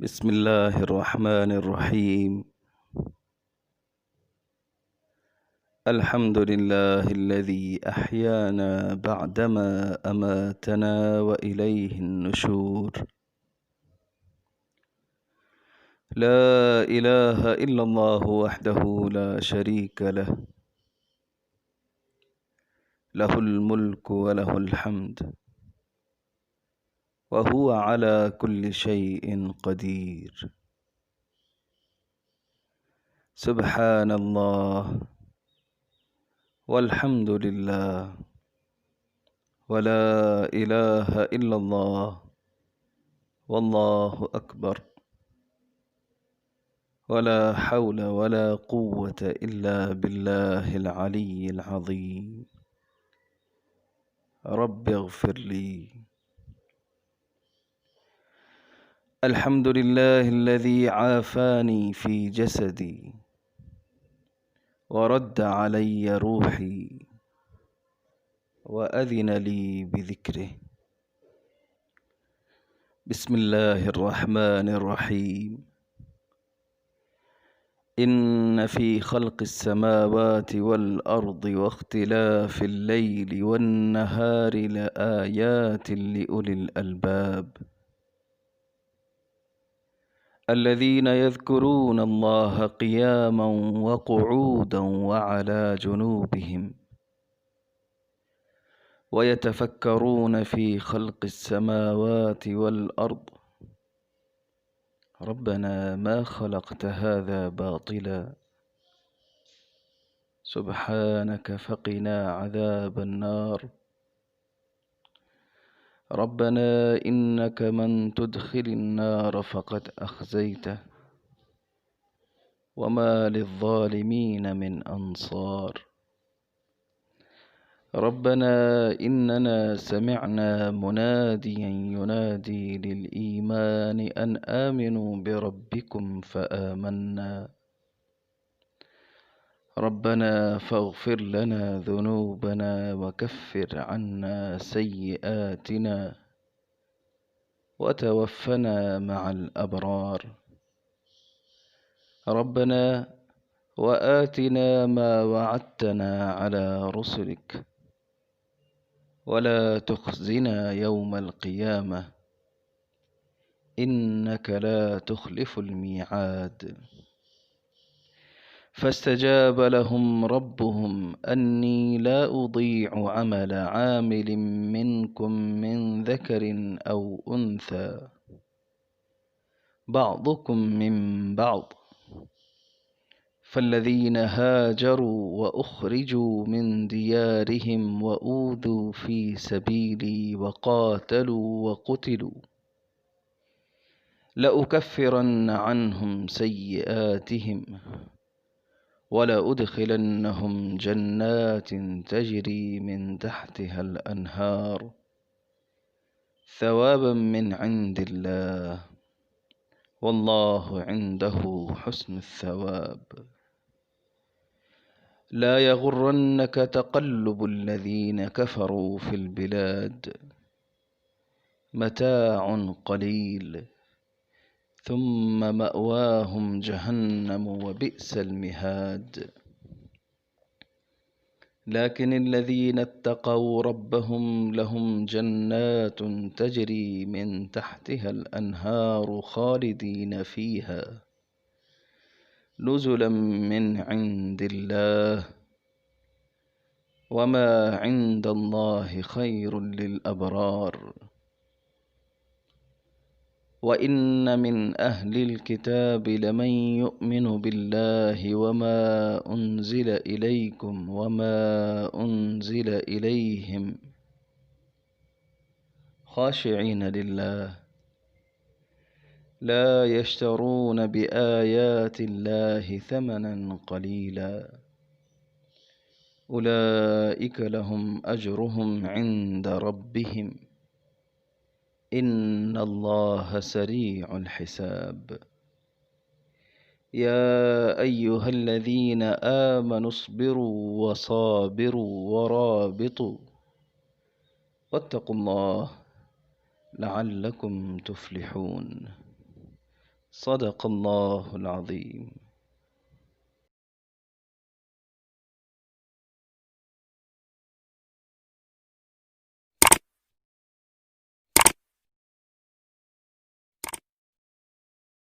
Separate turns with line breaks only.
بسم الله الرحمن الرحيم. الحمد لله الذي أحيانا بعدما أماتنا وإليه النشور. لا إله إلا الله وحده لا شريك له، له الملك وله الحمد وهو على كل شيء قدير. سبحان الله والحمد لله ولا إله إلا الله والله أكبر، ولا حول ولا قوة إلا بالله العلي العظيم. رب اغفر لي. الحمد لله الذي عافاني في جسدي ورد علي روحي وأذن لي بذكره. بسم الله الرحمن الرحيم. إن في خلق السماوات والأرض واختلاف الليل والنهار لآيات لأولي الألباب الذين يذكرون الله قياما وقعودا وعلى جنوبهم ويتفكرون في خلق السماوات والأرض ربنا ما خلقت هذا باطلا سبحانك فقنا عذاب النار. ربنا إنك من تدخل النار فقد أخزيته وما للظالمين من أنصار. ربنا إننا سمعنا مناديا ينادي للإيمان أن آمنوا بربكم فآمنا. ربنا فاغفر لنا ذنوبنا وكفر عنا سيئاتنا وتوفنا مع الأبرار. ربنا وآتنا ما وعدتنا على رسلك ولا تخزنا يوم القيامة إنك لا تخلف الميعاد. فاستجاب لهم ربهم أني لا أضيع عمل عامل منكم من ذكر أو أنثى بعضكم من بعض، فالذين هاجروا وأخرجوا من ديارهم وأوذوا في سبيلي وقاتلوا وقتلوا لأكفرن عنهم سيئاتهم ولأدخلنهم جنات تجري من تحتها الأنهار ثوابا من عند الله والله عنده حسن الثواب. لا يغرنك تقلب الذين كفروا في البلاد متاع قليل ثم مأواهم جهنم وبئس المهاد. لكن الذين اتقوا ربهم لهم جنات تجري من تحتها الأنهار خالدين فيها نزلا من عند الله وما عند الله خير للأبرار. وإن من أهل الكتاب لمن يؤمن بالله وما أنزل إليكم وما أنزل إليهم خاشعين لله لا يشترون بآيات الله ثمنا قليلا أولئك لهم أجرهم عند ربهم إن الله سريع الحساب. يا أيها الذين آمنوا اصبروا وصابروا ورابطوا واتقوا الله لعلكم تفلحون. صدق الله العظيم.